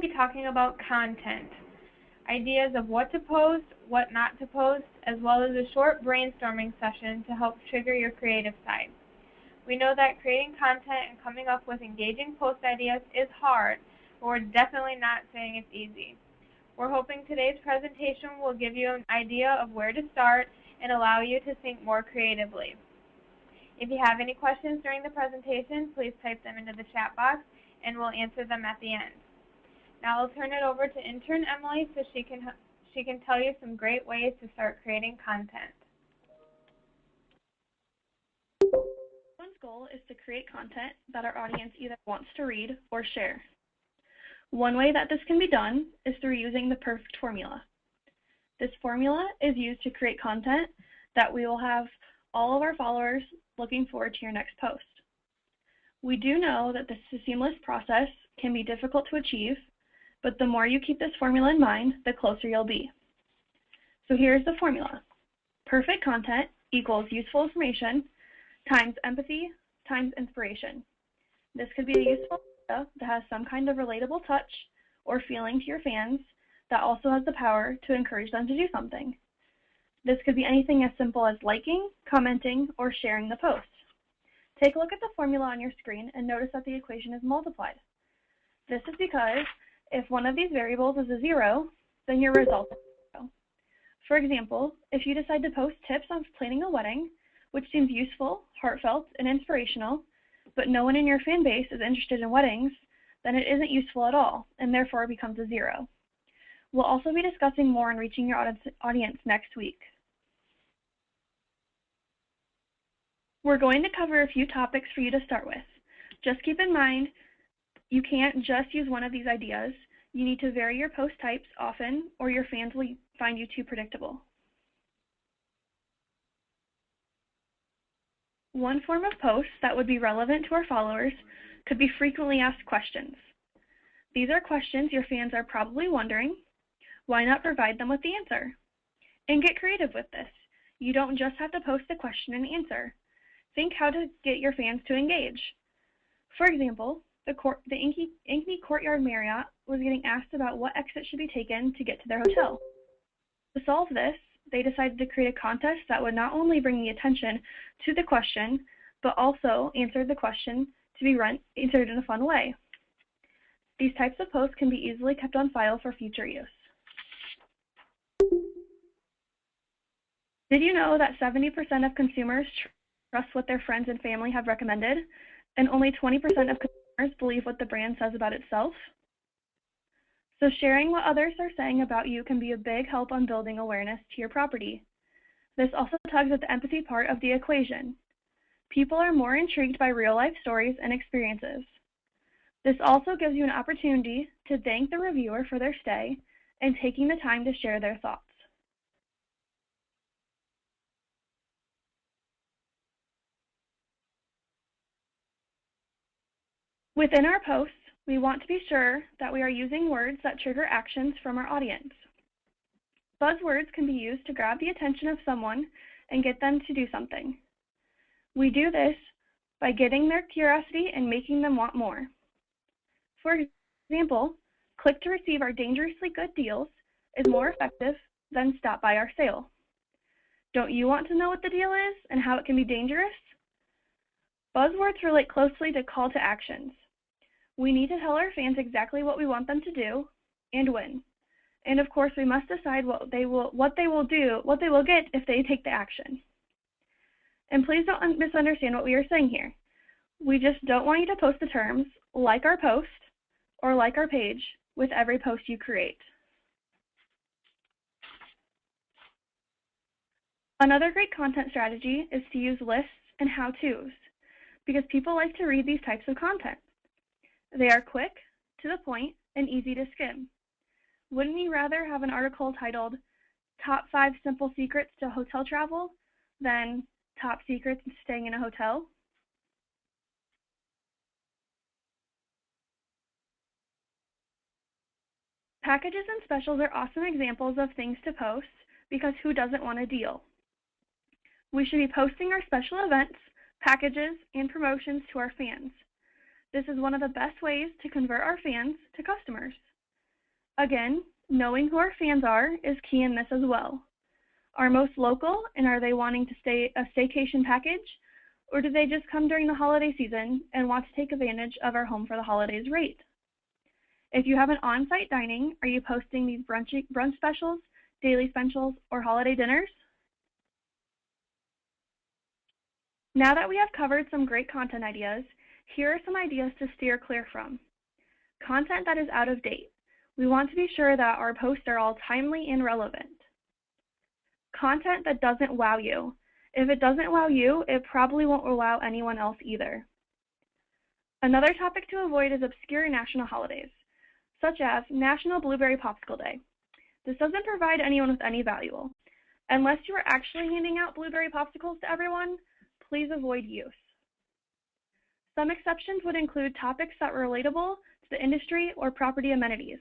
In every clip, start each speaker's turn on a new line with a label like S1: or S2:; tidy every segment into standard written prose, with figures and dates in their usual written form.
S1: be talking about content, ideas of what to post, what not to post, as well as a short brainstorming session to help trigger your creative side. We know that creating content and coming up with engaging post ideas is hard, but we're definitely not saying it's easy. We're hoping today's presentation will give you an idea of where to start and allow you to think more creatively. If you have any questions during the presentation, please type them into the chat box and we'll answer them at the end. Now I'll turn it over to intern Emily so she can tell you some great ways to start creating content.
S2: One's goal is to create content that our audience either wants to read or share. One way that this can be done is through using the perfect formula. This formula is used to create content that we will have all of our followers looking forward to your next post. We do know that this seamless process can be difficult to achieve, but the more you keep this formula in mind, the closer you'll be. So here's the formula. Perfect content equals useful information times empathy times inspiration. This could be a useful idea that has some kind of relatable touch or feeling to your fans that also has the power to encourage them to do something. This could be anything as simple as liking, commenting, or sharing the post. Take a look at the formula on your screen and notice that the equation is multiplied. This is because if one of these variables is a 0, then your result is 0. For example, if you decide to post tips on planning a wedding, which seems useful, heartfelt, and inspirational, but no one in your fan base is interested in weddings, then it isn't useful at all, and therefore becomes a 0. We'll also be discussing more on reaching your audience next week. We're going to cover a few topics for you to start with. Just keep in mind, you can't just use one of these ideas. You need to vary your post types often, or your fans will find you too predictable. One form of post that would be relevant to our followers could be frequently asked questions. These are questions your fans are probably wondering. Why not provide them with the answer? And get creative with this. You don't just have to post the question and answer. Think how to get your fans to engage. For example, the Ankeny Courtyard Marriott was getting asked about what exit should be taken to get to their hotel. To solve this, they decided to create a contest that would not only bring the attention to the question, but also answer the question to be answered in a fun way. These types of posts can be easily kept on file for future use. Did you know that 70% of consumers trust what their friends and family have recommended, and only 20% of consumers believe what the brand says about itself? So sharing what others are saying about you can be a big help on building awareness to your property. This also tugs at the empathy part of the equation. People are more intrigued by real-life stories and experiences. This also gives you an opportunity to thank the reviewer for their stay and taking the time to share their thoughts. Within our posts, we want to be sure that we are using words that trigger actions from our audience. Buzzwords can be used to grab the attention of someone and get them to do something. We do this by getting their curiosity and making them want more. For example, click to receive our dangerously good deals is more effective than stop by our sale. Don't you want to know what the deal is and how it can be dangerous? Buzzwords relate closely to call to actions. We need to tell our fans exactly what we want them to do and when. And of course, we must decide what they will get if they take the action. And please don't misunderstand what we are saying here. We just don't want you to post the terms like our post or like our page with every post you create. Another great content strategy is to use lists and how-tos because people like to read these types of content. They are quick, to the point, and easy to skim. Wouldn't you rather have an article titled Top 5 Simple Secrets to Hotel Travel than Top Secrets to Staying in a Hotel? Packages and specials are awesome examples of things to post because who doesn't want a deal? We should be posting our special events, packages, and promotions to our fans. This is one of the best ways to convert our fans to customers. Again, knowing who our fans are is key in this as well. Are most local, and are they wanting to stay a staycation package, or do they just come during the holiday season and want to take advantage of our Home for the Holidays rate? If you have an on-site dining, are you posting these brunch specials, daily specials, or holiday dinners? Now that we have covered some great content ideas, here are some ideas to steer clear from. Content that is out of date. We want to be sure that our posts are all timely and relevant. Content that doesn't wow you. If it doesn't wow you, it probably won't wow anyone else either. Another topic to avoid is obscure national holidays, such as National Blueberry Popsicle Day. This doesn't provide anyone with any value. Unless you are actually handing out blueberry popsicles to everyone, please avoid use. Some exceptions would include topics that were relatable to the industry or property amenities.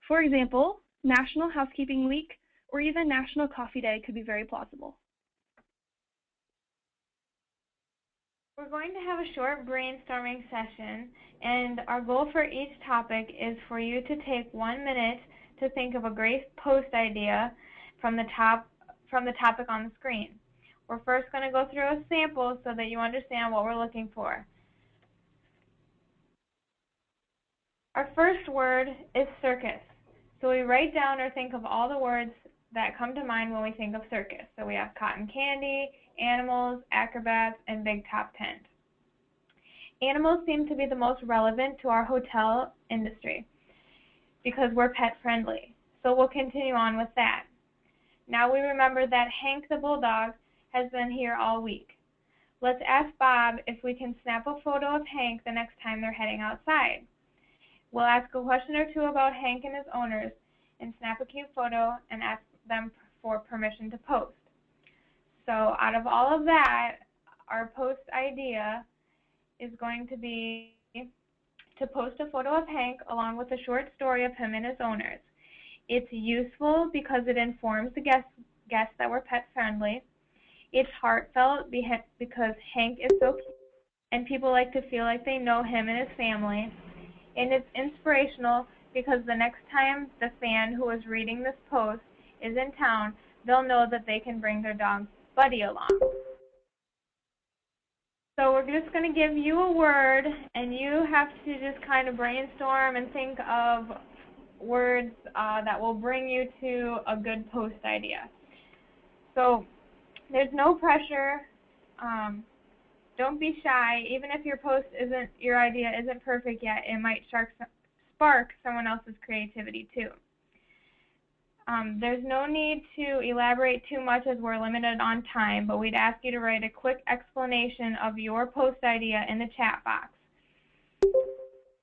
S2: For example, National Housekeeping Week or even National Coffee Day could be very plausible.
S1: We're going to have a short brainstorming session, and our goal for each topic is for you to take 1 minute to think of a great post idea from the topic on the screen. We're first going to go through a sample so that you understand what we're looking for. Our first word is circus. So we write down or think of all the words that come to mind when we think of circus. So we have cotton candy, animals, acrobats, and big top tent. Animals seem to be the most relevant to our hotel industry because we're pet friendly. So we'll continue on with that. Now we remember that Hank the Bulldog has been here all week. Let's ask Bob if we can snap a photo of Hank the next time they're heading outside. We'll ask a question or two about Hank and his owners and snap a cute photo and ask them for permission to post. So out of all of that, our post idea is going to be to post a photo of Hank along with a short story of him and his owners. It's useful because it informs the guests that we're pet friendly. It's heartfelt because Hank is so cute and people like to feel like they know him and his family. And it's inspirational because the next time the fan who is reading this post is in town, they'll know that they can bring their dog Buddy along. So we're just going to give you a word, and you have to just kind of brainstorm and think of words that will bring you to a good post idea. So there's no pressure. Don't be shy. Even if your idea isn't perfect yet, it might spark someone else's creativity too. There's no need to elaborate too much as we're limited on time, but we'd ask you to write a quick explanation of your post idea in the chat box.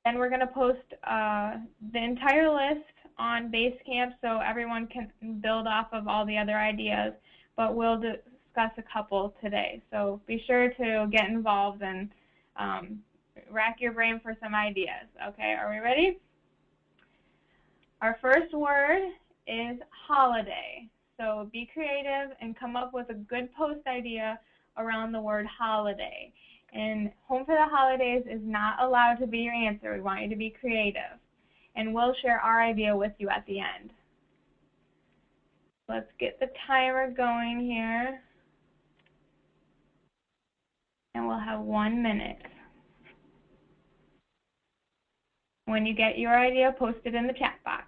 S1: Then we're going to post the entire list on Basecamp so everyone can build off of all the other ideas, but we'll discuss a couple today. So be sure to get involved and rack your brain for some ideas. Okay, are we ready? Our first word is holiday. So be creative and come up with a good post idea around the word holiday. And Home for the Holidays is not allowed to be your answer. We want you to be creative. And we'll share our idea with you at the end. Let's get the timer going here. And we'll have 1 minute. When you get your idea, post it in the chat box.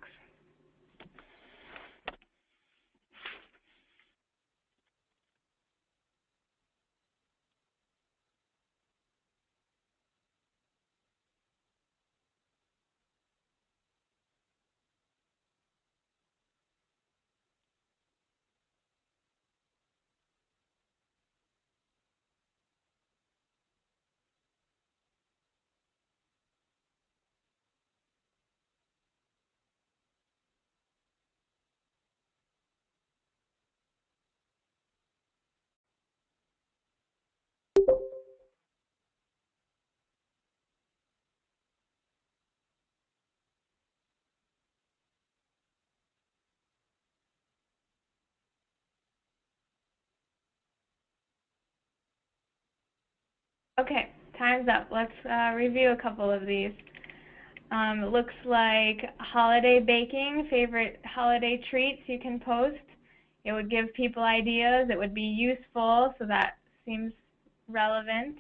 S1: Okay, time's up. Let's review a couple of these. It looks like holiday baking, favorite holiday treats you can post. It would give people ideas. It would be useful, so that seems relevant.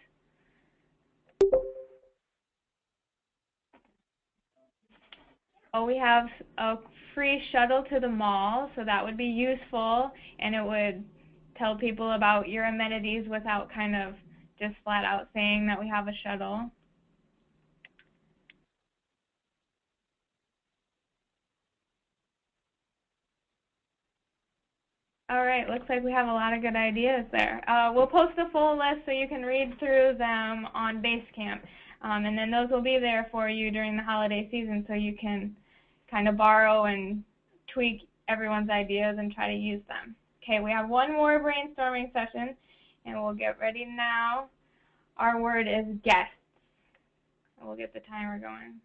S1: Oh, we have a free shuttle to the mall, so that would be useful, and it would tell people about your amenities without kind of just flat out saying that we have a shuttle. All right, looks like we have a lot of good ideas there. We'll post a full list so you can read through them on Basecamp. And then those will be there for you during the holiday season so you can kind of borrow and tweak everyone's ideas and try to use them. Okay, we have one more brainstorming session, and we'll get ready now. Our word is guests. And we'll get the timer going.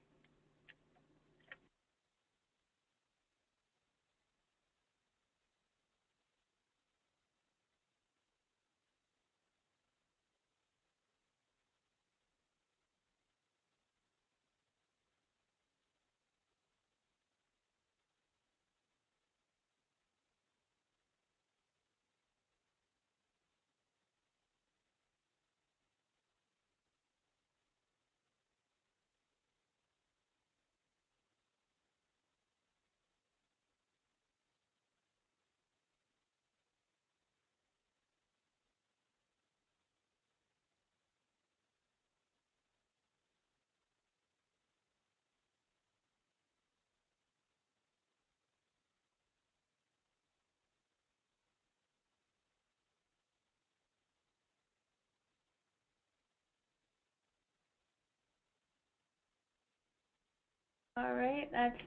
S1: All right, that's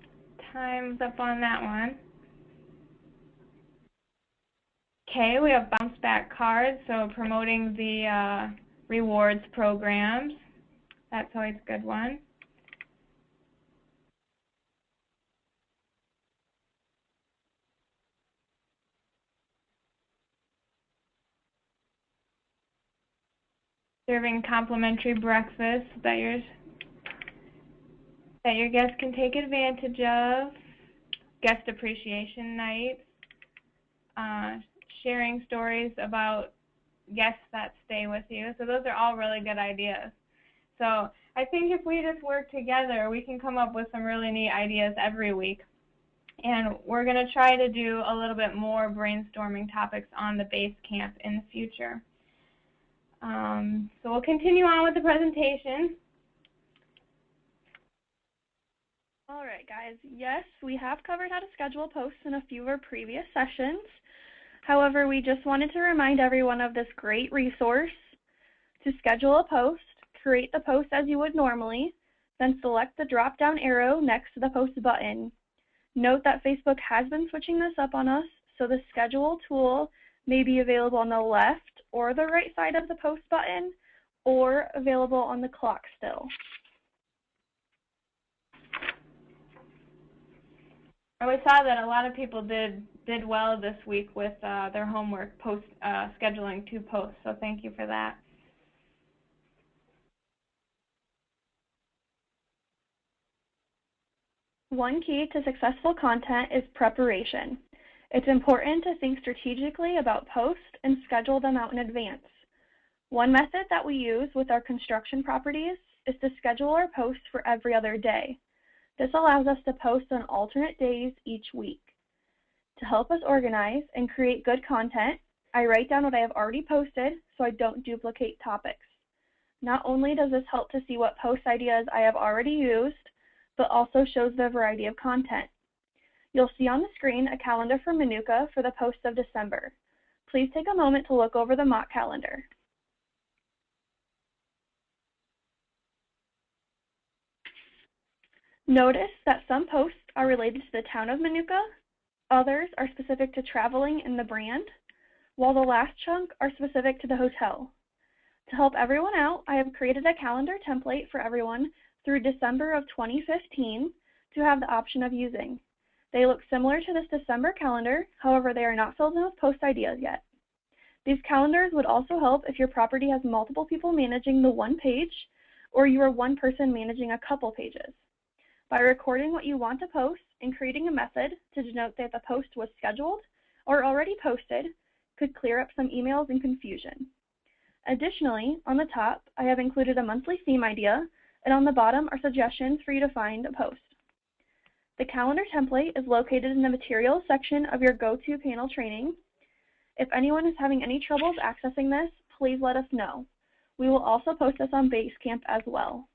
S1: time's up on that one. Okay, we have bounce back cards, so promoting the rewards programs. That's always a good one. Serving complimentary breakfast that your guests can take advantage of. Guest appreciation nights. Sharing stories about guests that stay with you. So those are all really good ideas. So I think if we just work together, we can come up with some really neat ideas every week. And we're going to try to do a little bit more brainstorming topics on the Basecamp in the future. So we'll continue on with the presentation.
S2: All right, guys. Yes, we have covered how to schedule posts in a few of our previous sessions. However, we just wanted to remind everyone of this great resource. To schedule a post, create the post as you would normally, then select the drop-down arrow next to the post button. Note that Facebook has been switching this up on us, so the schedule tool may be available on the left or the right side of the post button, or available on the clock still.
S1: And we saw that a lot of people did well this week with their homework scheduling 2 posts, so thank you for that.
S2: One key to successful content is preparation. It's important to think strategically about posts and schedule them out in advance. One method that we use with our construction properties is to schedule our posts for every other day. This allows us to post on alternate days each week. To help us organize and create good content, I write down what I have already posted so I don't duplicate topics. Not only does this help to see what post ideas I have already used, but also shows the variety of content. You'll see on the screen a calendar from Manuka for the posts of December. Please take a moment to look over the mock calendar. Notice that some posts are related to the town of Manuka, others are specific to traveling in the brand, while the last chunk are specific to the hotel. To help everyone out, I have created a calendar template for everyone through December of 2015 to have the option of using. They look similar to this December calendar, however they are not filled in with post ideas yet. These calendars would also help if your property has multiple people managing the one page, or you are one person managing a couple pages. by recording what you want to post and creating a method to denote that the post was scheduled or already posted could clear up some emails and confusion. Additionally, on the top, I have included a monthly theme idea, and on the bottom are suggestions for you to find a post. The calendar template is located in the materials section of your GoToPanel training. If anyone is having any troubles accessing this, please let us know. We will also post this on Basecamp as well.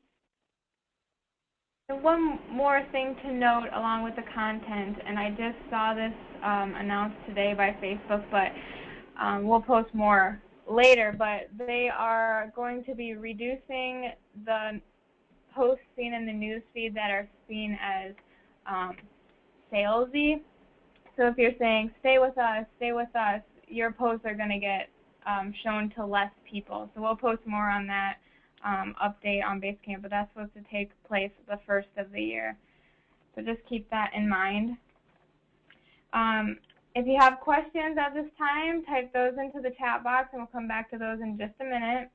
S1: And one more thing to note along with the content, and I just saw this announced today by Facebook, but we'll post more later, but they are going to be reducing the posts seen in the newsfeed that are seen as salesy. So if you're saying, stay with us, your posts are going to get shown to less people. So we'll post more on that update on Basecamp, but that's supposed to take place the first of the year. So just keep that in mind. If you have questions at this time, type those into the chat box, and we'll come back to those in just a minute.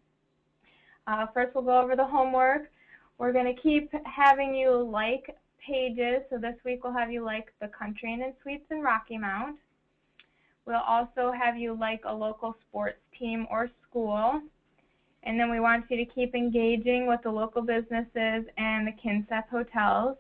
S1: First, we'll go over the homework. We're going to keep having you like pages. So this week, we'll have you like the Country Inn and Suites in Rocky Mount. We'll also have you like a local sports team or school. And then we want you to keep engaging with the local businesses and the Kitsap hotels.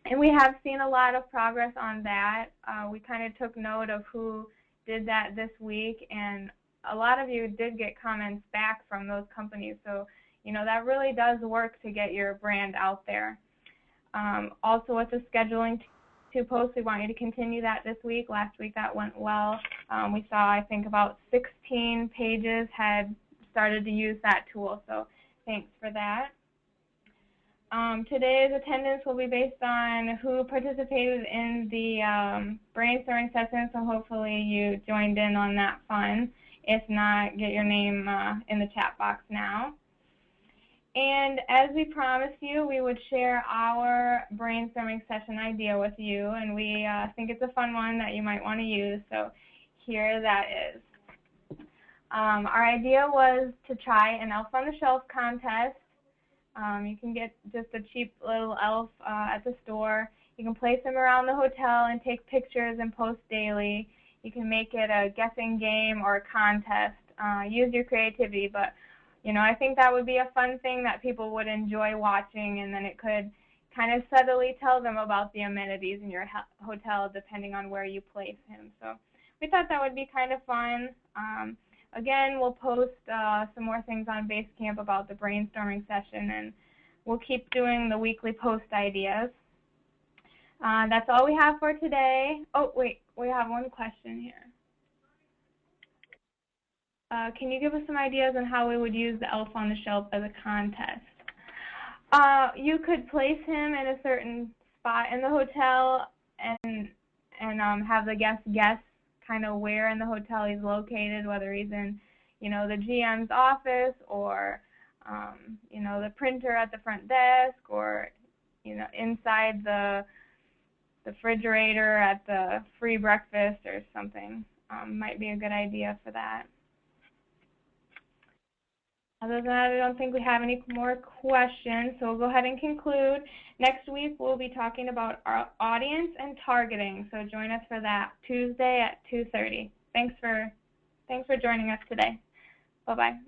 S1: And we have seen a lot of progress on that. We kind of took note of who did that this week, and a lot of you did get comments back from those companies. So, you know, that really does work to get your brand out there. Also with the scheduling to post, we want you to continue that this week. Last week that went well. We saw, I think, about 16 pages had started to use that tool, so thanks for that. Today's attendance will be based on who participated in the brainstorming session, so hopefully you joined in on that fun. If not, get your name in the chat box now. And as we promised you, we would share our brainstorming session idea with you, and we think it's a fun one that you might want to use, so here that is. Our idea was to try an Elf on the Shelf contest. You can get just a cheap little elf at the store. You can place them around the hotel and take pictures and post daily. You can make it a guessing game or a contest. Use your creativity, but you know, I think that would be a fun thing that people would enjoy watching, and then it could kind of subtly tell them about the amenities in your hotel depending on where you place him. So we thought that would be kind of fun. Again, we'll post some more things on Basecamp about the brainstorming session, and we'll keep doing the weekly post ideas. That's all we have for today. Oh, wait, we have one question here. Can you give us some ideas on how we would use the Elf on the Shelf as a contest? You could place him in a certain spot in the hotel and have the guest guess kind of where in the hotel he's located, whether he's in, you know, the GM's office or, you know, the printer at the front desk or, you know, inside the refrigerator at the free breakfast or something. Might be a good idea for that. Other than that, I don't think we have any more questions, so we'll go ahead and conclude. Next week, we'll be talking about our audience and targeting, so join us for that Tuesday at 2:30. Thanks for joining us today. Bye-bye.